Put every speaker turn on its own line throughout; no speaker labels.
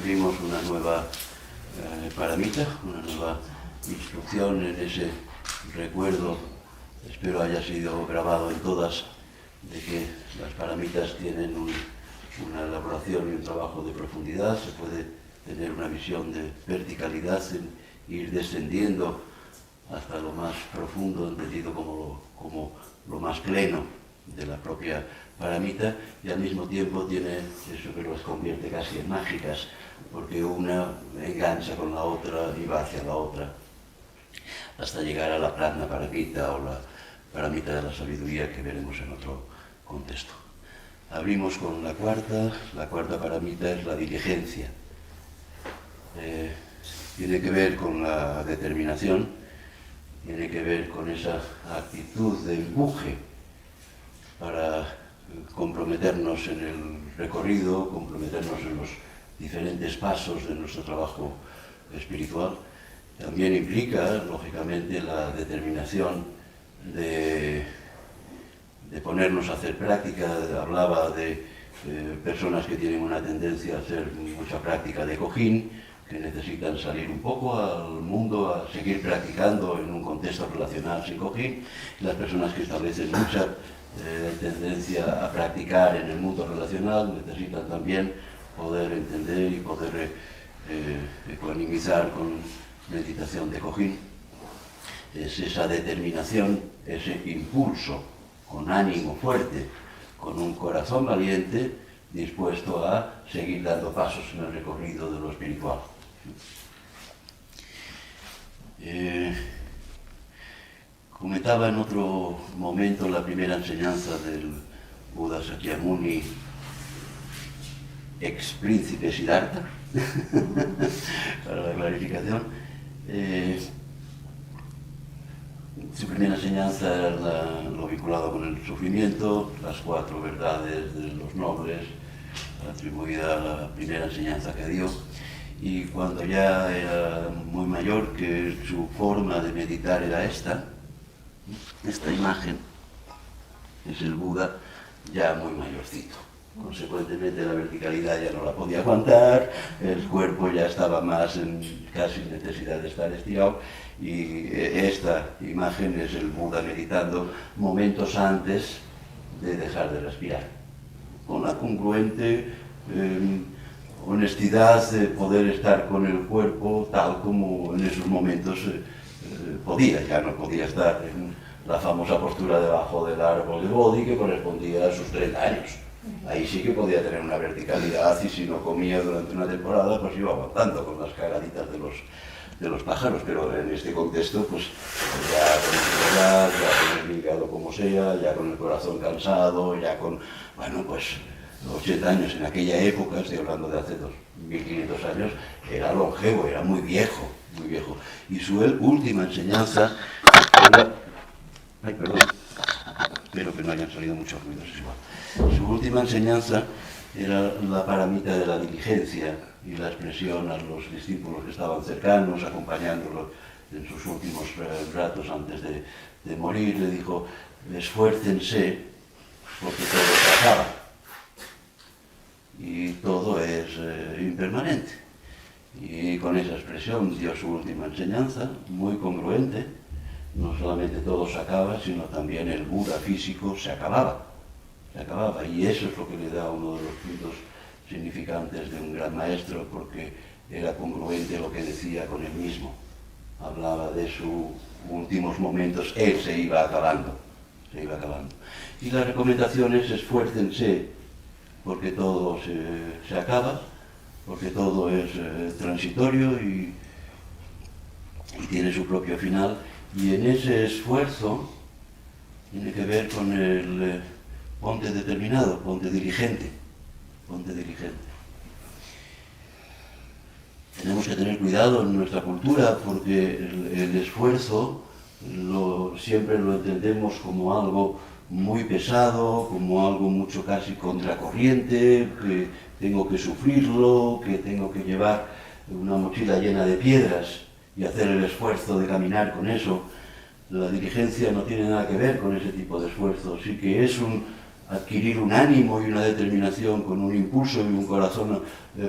sufrimos una nueva paramita, una nueva instrucción en ese recuerdo, espero haya sido grabado en todas, de que las paramitas tienen una elaboración y un trabajo de profundidad. Se puede tener una visión de verticalidad, en ir descendiendo hasta lo más profundo, entendido como lo más pleno de la propia paramita, y al mismo tiempo tiene eso que los convierte casi en mágicas, porque una engancha con la otra y va hacia la otra, hasta llegar a la prajna paramita o la paramita de la sabiduría, que veremos en otro contexto. Abrimos con la cuarta paramita es la diligencia. Tiene que ver con la determinación, tiene que ver con esa actitud de empuje para comprometernos en el recorrido, comprometernos en los diferentes pasos de nuestro trabajo espiritual. También implica, lógicamente, la determinación de ponernos a hacer práctica. Hablaba de personas que tienen una tendencia a hacer mucha práctica de cojín, que necesitan salir un poco al mundo a seguir practicando en un contexto relacional sin cojín, y las personas que establecen mucha tendencia a practicar en el mundo relacional necesitan también poder entender y poder ecuanimizar con meditación de cojín. Es esa determinación, ese impulso, con ánimo fuerte, con un corazón valiente, dispuesto a seguir dando pasos en el recorrido de lo espiritual. Comentaba en otro momento la primera enseñanza del Buda Sakyamuni, ex príncipe Siddhartha, para la clarificación. Su primera enseñanza era lo vinculado con el sufrimiento, las 4 verdades de los nobles, atribuida a la primera enseñanza que dio. Y cuando ya era muy mayor, que su forma de meditar era esta imagen, es el Buda ya muy mayorcito. Consecuentemente la verticalidad ya no la podía aguantar, el cuerpo ya estaba más casi en necesidad de estar estirado, y esta imagen es el Buda meditando momentos antes de dejar de respirar, con la congruente honestidad de poder estar con el cuerpo tal como en esos momentos podía. Ya no podía estar en la famosa postura debajo del árbol de Bodhi que correspondía a sus 30 años. Ahí sí que podía tener una verticalidad, y si no comía durante una temporada, pues iba aguantando con las cagaditas de los pájaros. Pero en este contexto, pues ya con la edad, ya con el hígado como sea, ya con el corazón cansado, ya con, bueno, pues 80 años en aquella época, estoy hablando de hace 2500 años, era longevo, era muy viejo, muy viejo. Y su última enseñanza era... Ay, perdón, espero que no hayan salido muchos ruidos, es igual. Su última enseñanza era la paramita de la diligencia, y la expresión a los discípulos que estaban cercanos, acompañándolo en sus últimos ratos antes de morir. Le dijo: esfuércense, porque todo se acaba. Y todo es impermanente. Y con esa expresión dio su última enseñanza, muy congruente. No solamente todo se acaba, sino también el Buda físico se acababa. Y eso es lo que le da uno de los puntos significantes de un gran maestro, porque era congruente lo que decía con él mismo. Hablaba de sus últimos momentos, él se iba acabando. Y la recomendación es: esfuércense, porque todo se acaba, porque todo es transitorio y tiene su propio final. Y en ese esfuerzo tiene que ver con el ponte determinado, ponte diligente. Tenemos que tener cuidado en nuestra cultura, porque el esfuerzo siempre lo entendemos como algo muy pesado, como algo mucho casi contracorriente, que tengo que sufrirlo, que tengo que llevar una mochila llena de piedras y hacer el esfuerzo de caminar con eso. La diligencia no tiene nada que ver con ese tipo de esfuerzo, sí que es adquirir un ánimo y una determinación con un impulso y un corazón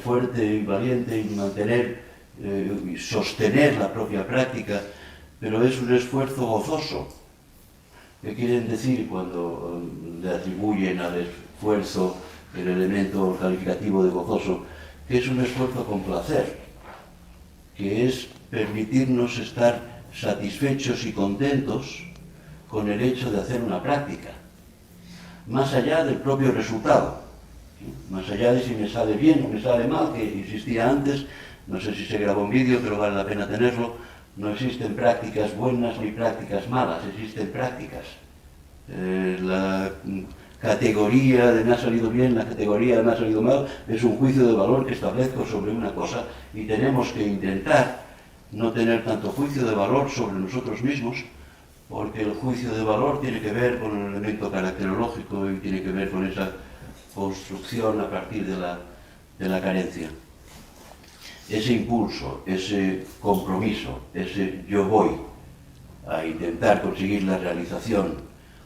fuerte y valiente y mantener y sostener la propia práctica, pero es un esfuerzo gozoso. ¿Qué quieren decir cuando le atribuyen al esfuerzo el elemento calificativo de gozoso? Que es un esfuerzo con placer, que es permitirnos estar satisfechos y contentos con el hecho de hacer una práctica, más allá del propio resultado, más allá de si me sale bien o me sale mal, que insistía antes, no sé si se grabó un vídeo, pero vale la pena tenerlo. No existen prácticas buenas ni prácticas malas, existen prácticas. La categoría de me ha salido bien, la categoría de me ha salido mal, es un juicio de valor que establezco sobre una cosa y tenemos que intentar no tener tanto juicio de valor sobre nosotros mismos, porque el juicio de valor tiene que ver con el elemento caracterológico y tiene que ver con esa construcción a partir de la carencia. Ese impulso, ese compromiso, ese yo voy a intentar conseguir la realización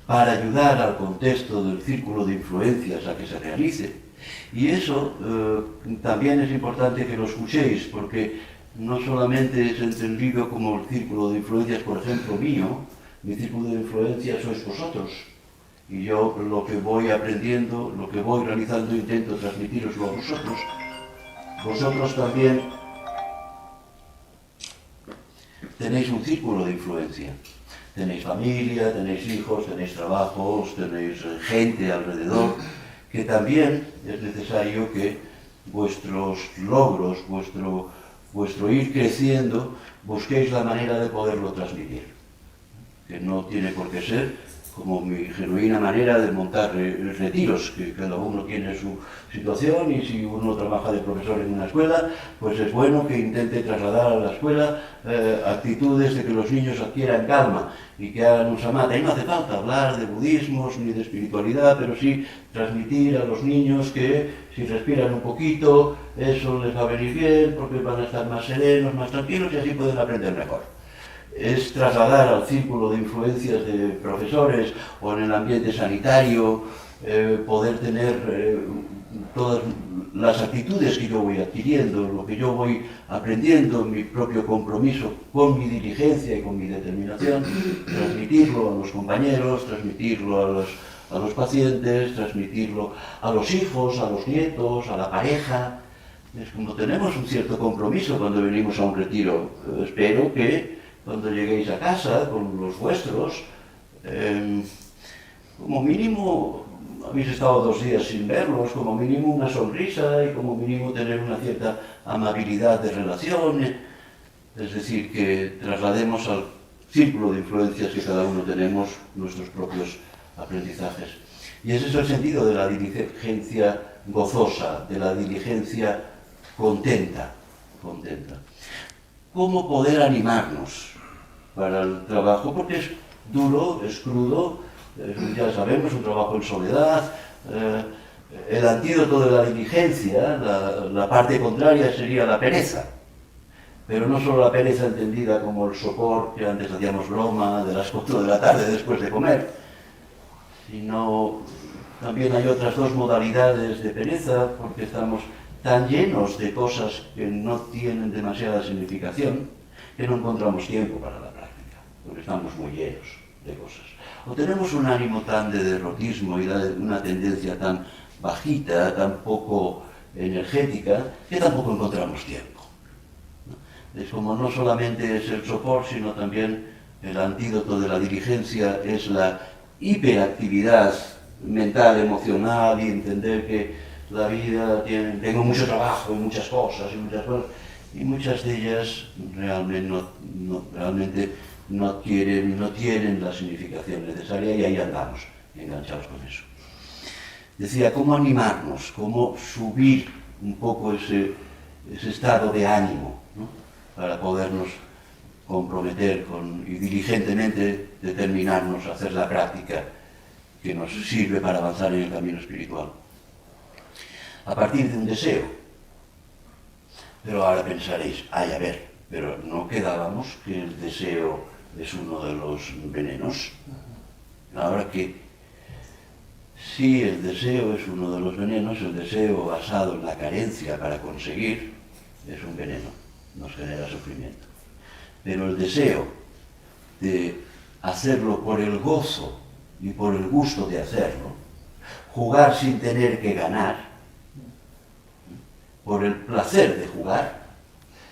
para ayudar al contexto del círculo de influencias a que se realice. Y eso también es importante que lo escuchéis, porque no solamente es entendido como el círculo de influencias, por ejemplo, mío. Mi círculo de influencias sois vosotros. Y yo lo que voy aprendiendo, lo que voy realizando, intento transmitiroslo a vosotros. Vosotros también tenéis un círculo de influencia. Tenéis familia, tenéis hijos, tenéis trabajos, tenéis gente alrededor, que también es necesario que vuestros logros, vuestro ir creciendo, busquéis la manera de poderlo transmitir. Que no tiene por qué ser como mi genuina manera de montar retiros, que cada uno tiene su situación, y si uno trabaja de profesor en una escuela, pues es bueno que intente trasladar a la escuela actitudes de que los niños adquieran calma y que hagan un samatha. Y no hace falta hablar de budismos ni de espiritualidad, pero sí transmitir a los niños que si respiran un poquito, eso les va a venir bien, porque van a estar más serenos, más tranquilos y así pueden aprender mejor. Es trasladar al círculo de influencias de profesores o en el ambiente sanitario, poder tener todas las actitudes que yo voy adquiriendo, lo que yo voy aprendiendo, mi propio compromiso con mi diligencia y con mi determinación, transmitirlo a los compañeros, transmitirlo a los pacientes, transmitirlo a los hijos, a los nietos, a la pareja. Es como tenemos un cierto compromiso cuando venimos a un retiro. Espero que cuando lleguéis a casa con los vuestros, como mínimo habéis estado 2 días sin verlos, como mínimo una sonrisa y como mínimo tener una cierta amabilidad de relación, es decir, que traslademos al círculo de influencias que cada uno tenemos nuestros propios aprendizajes. Y ese es el sentido de la diligencia gozosa, de la diligencia contenta. ¿Cómo poder animarnos para el trabajo? Porque es duro, es crudo, ya sabemos, un trabajo en soledad. El antídoto de la diligencia, la parte contraria, sería la pereza. Pero no solo la pereza entendida como el sopor, que antes hacíamos broma, de las 4 de la tarde después de comer, sino también hay otras 2 modalidades de pereza, porque estamos tan llenos de cosas que no tienen demasiada significación, que no encontramos tiempo para la práctica, porque estamos muy llenos de cosas. O tenemos un ánimo tan de derrotismo y una tendencia tan bajita, tan poco energética, que tampoco encontramos tiempo. Es como no solamente es el sopor, sino también el antídoto de la diligencia es la hiperactividad mental, emocional, y entender que la vida tengo mucho trabajo y muchas cosas, y muchas de ellas realmente no tienen la significación necesaria, y ahí andamos enganchados con eso. Decía, ¿cómo animarnos? ¿Cómo subir un poco ese estado de ánimo, ¿no? Para podernos comprometer y diligentemente determinarnos a hacer la práctica que nos sirve para avanzar en el camino espiritual? A partir de un deseo. Pero ahora pensaréis, a ver, pero ¿no quedábamos que el deseo es uno de los venenos? Ahora que Si el deseo es uno de los venenos, el deseo basado en la carencia para conseguir es un veneno, nos genera sufrimiento. Pero el deseo de hacerlo por el gozo y por el gusto de hacerlo, jugar sin tener que ganar, por el placer de jugar,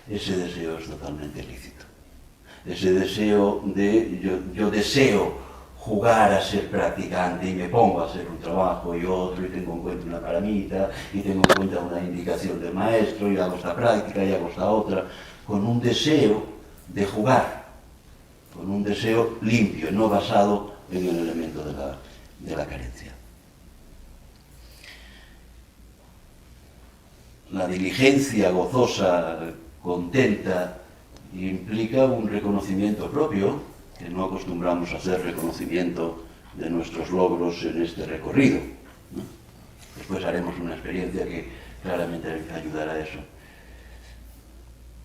ese deseo es totalmente lícito. Ese deseo de yo deseo jugar a ser practicante y me pongo a hacer un trabajo y otro y tengo en cuenta una paramita y tengo en cuenta una indicación del maestro y hago esta práctica y hago esta otra, con un deseo de jugar, con un deseo limpio, no basado en el elemento de la carencia. La diligencia gozosa, contenta, implica un reconocimiento propio, que no acostumbramos a hacer reconocimiento de nuestros logros en este recorrido, ¿no? Después haremos una experiencia que claramente ayudará a eso.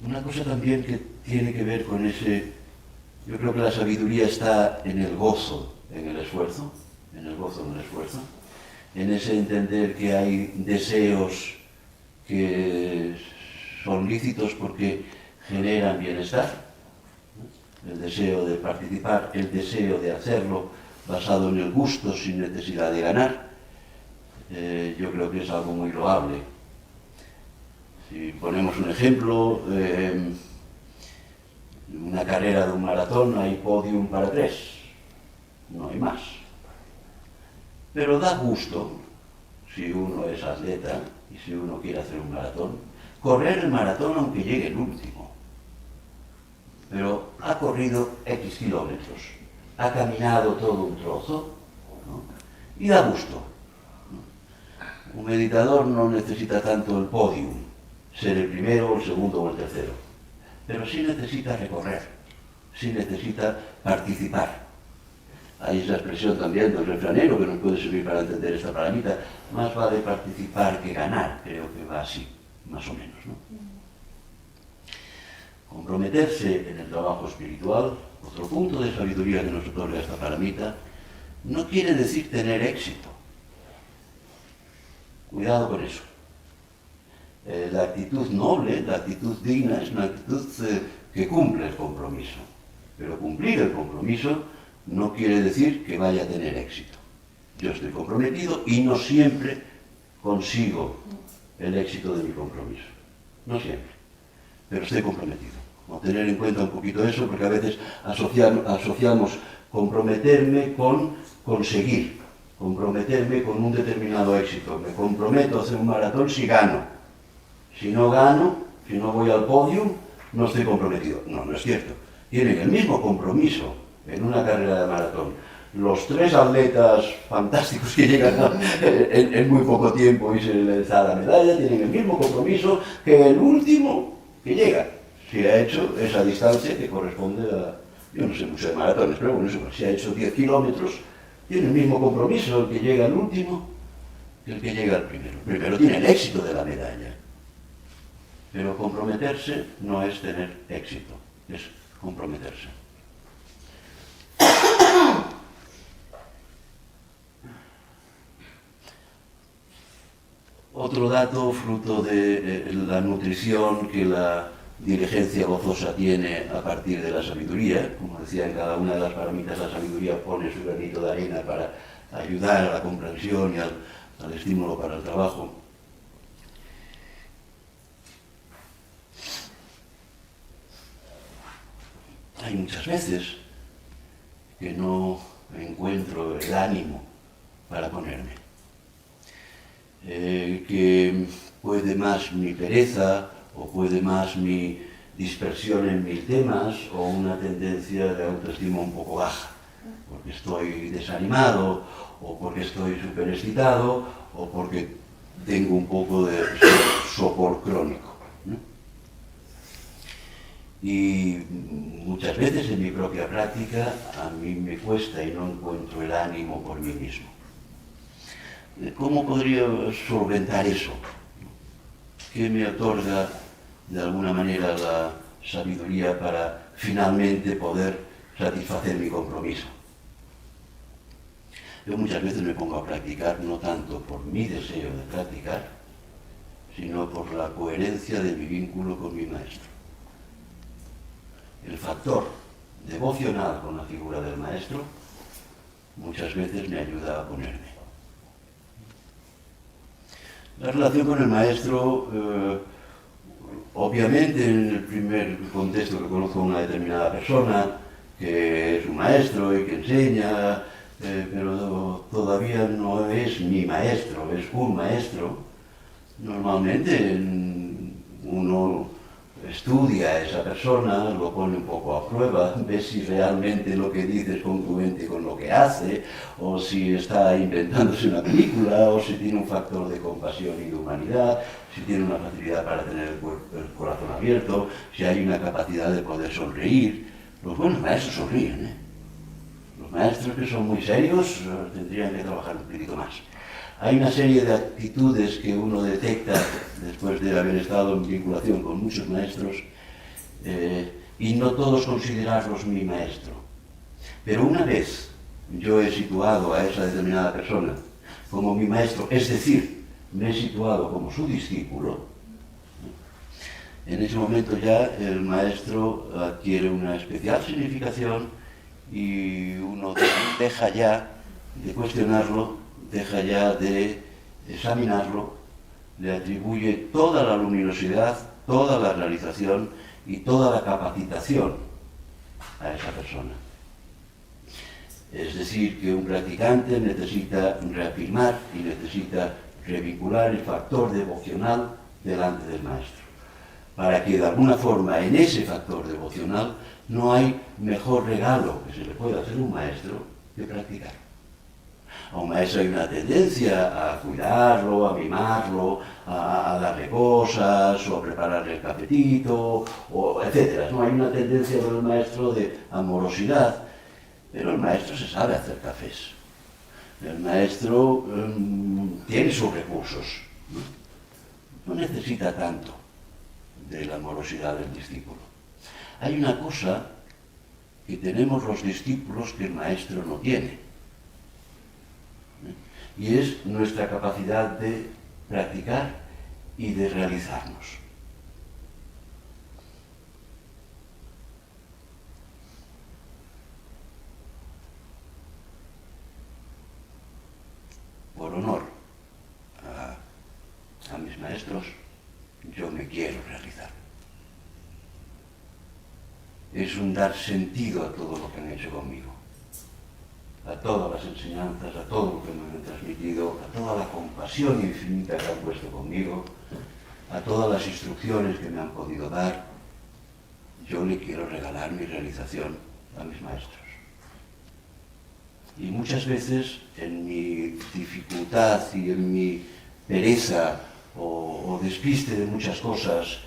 Una cosa también que tiene que ver con ese... Yo creo que la sabiduría está en el gozo, en el esfuerzo, en el gozo, en el esfuerzo, en ese entender que hay deseos que son lícitos porque generan bienestar, el deseo de participar, el deseo de hacerlo basado en el gusto sin necesidad de ganar, yo creo que es algo muy loable. Si ponemos un ejemplo, una carrera de un maratón hay podium para 3, no hay más. Pero da gusto, si uno es atleta y si uno quiere hacer un maratón, correr el maratón aunque llegue el último. Pero ha corrido X kilómetros, ha caminado todo un trozo, ¿no? Y da gusto, ¿no? Un meditador no necesita tanto el podium, ser el primero, el segundo o el tercero, pero sí necesita recorrer, sí necesita participar. Hay esa expresión también del refranero que nos puede servir para entender esta paramita: más vale participar que ganar, creo que va así, más o menos, ¿no? Comprometerse en el trabajo espiritual, otro punto de sabiduría que nos otorga esta paramita, no quiere decir tener éxito. Cuidado con eso. La actitud noble, la actitud digna, es una actitud que cumple el compromiso. Pero cumplir el compromiso no quiere decir que vaya a tener éxito. Yo estoy comprometido y no siempre consigo el éxito de mi compromiso. No siempre. Pero estoy comprometido. Vamos a tener en cuenta un poquito eso, porque a veces asociamos comprometerme con conseguir, comprometerme con un determinado éxito. Me comprometo a hacer un maratón si gano. Si no gano, si no voy al podio, no estoy comprometido. No, no es cierto. Tienen el mismo compromiso en una carrera de maratón. Los 3 atletas fantásticos que llegan en muy poco tiempo y se les da la medalla, tienen el mismo compromiso que el último que llega, si ha hecho esa distancia que corresponde a, yo no sé mucho de maratones, pero bueno, si ha hecho 10 kilómetros, tiene el mismo compromiso el que llega al último que el que llega al primero. Primero tiene el éxito de la medalla, pero comprometerse no es tener éxito, es comprometerse. Otro dato fruto de la nutrición que la diligencia gozosa tiene a partir de la sabiduría, como decía, en cada una de las paramitas la sabiduría pone su granito de arena para ayudar a la comprensión y al estímulo para el trabajo. Hay muchas veces que no encuentro el ánimo para ponerme. Que puede más mi pereza o puede más mi dispersión en mil temas o una tendencia de autoestima un poco baja, porque estoy desanimado o porque estoy superexcitado o porque tengo un poco de sopor crónico, ¿no? Y muchas veces en mi propia práctica a mí me cuesta y no encuentro el ánimo por mí mismo. ¿Cómo podría solventar eso? ¿Qué me otorga de alguna manera la sabiduría para finalmente poder satisfacer mi compromiso? Yo muchas veces me pongo a practicar no tanto por mi deseo de practicar, sino por la coherencia de mi vínculo con mi maestro. El factor devocional con la figura del maestro muchas veces me ayuda a ponerme. La relación con el maestro, obviamente en el primer contexto que conozco a una determinada persona, que es un maestro y que enseña, pero todavía no es mi maestro, es un maestro. Normalmente uno estudia a esa persona, lo pone un poco a prueba, ve si realmente lo que dice es congruente con lo que hace, o si está inventándose una película, o si tiene un factor de compasión y de humanidad, si tiene una facilidad para tener el corazón abierto, si hay una capacidad de poder sonreír. Los buenos maestros sonríen, ¿eh? Los maestros que son muy serios tendrían que trabajar un poquito más. Hay una serie de actitudes que uno detecta después de haber estado en vinculación con muchos maestros y no todos considerarlos mi maestro. Pero una vez yo he situado a esa determinada persona como mi maestro, es decir, me he situado como su discípulo, en ese momento ya el maestro adquiere una especial significación y uno deja ya de cuestionarlo, deja ya de examinarlo, le atribuye toda la luminosidad, toda la realización y toda la capacitación a esa persona. Es decir, que un practicante necesita reafirmar y necesita revincular el factor devocional delante del maestro, para que de alguna forma en ese factor devocional no hay mejor regalo que se le pueda hacer a un maestro que practicar. A un maestro hay una tendencia a cuidarlo, a mimarlo, a darle cosas, o a prepararle el cafetito, etc. No hay una tendencia del maestro de amorosidad, pero el maestro se sabe hacer cafés. El maestro tiene sus recursos, no necesita tanto de la amorosidad del discípulo. Hay una cosa que tenemos los discípulos que el maestro no tiene, y es nuestra capacidad de practicar y de realizarnos. Por honor a mis maestros, yo me quiero realizar. Es un dar sentido a todo lo que han hecho conmigo, a todas las enseñanzas, a todo lo que me han transmitido, a toda la compasión infinita que han puesto conmigo, a todas las instrucciones que me han podido dar. Yo le quiero regalar mi realización a mis maestros. Y muchas veces en mi dificultad y en mi pereza o despiste de muchas cosas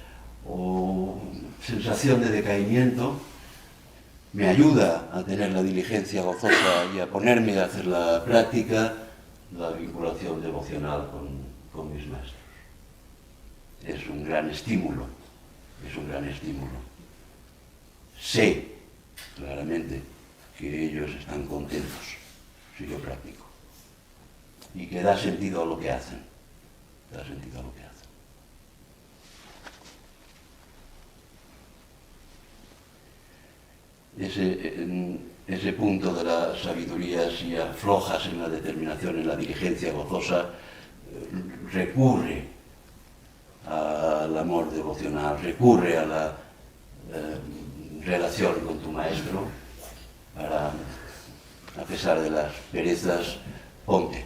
o sensación de decaimiento, me ayuda a tener la diligencia gozosa y a ponerme a hacer la práctica, la vinculación devocional con mis maestros. Es un gran estímulo, es un gran estímulo. Sé claramente que ellos están contentos si yo practico y que da sentido a lo que hacen, da sentido a lo que hacen. Ese punto de la sabiduría, si aflojas en la determinación, en la diligencia gozosa, recurre al amor devocional, recurre a la relación con tu maestro para, a pesar de las perezas, ponte.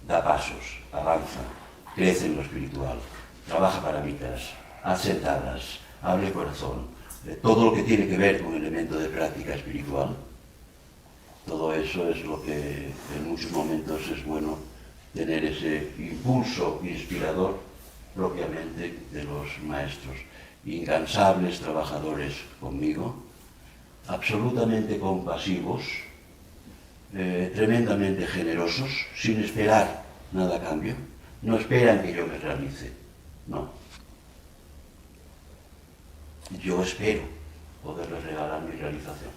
Da pasos, avanza, crece en lo espiritual, trabaja para mitas, haz sentadas, abre el corazón, todo lo que tiene que ver con el elemento de práctica espiritual. Todo eso es lo que en muchos momentos es bueno tener ese impulso inspirador propiamente de los maestros, incansables trabajadores conmigo, absolutamente compasivos, tremendamente generosos, sin esperar nada a cambio. No esperan que yo me realice, no. Yo espero poderles regalar mi realización.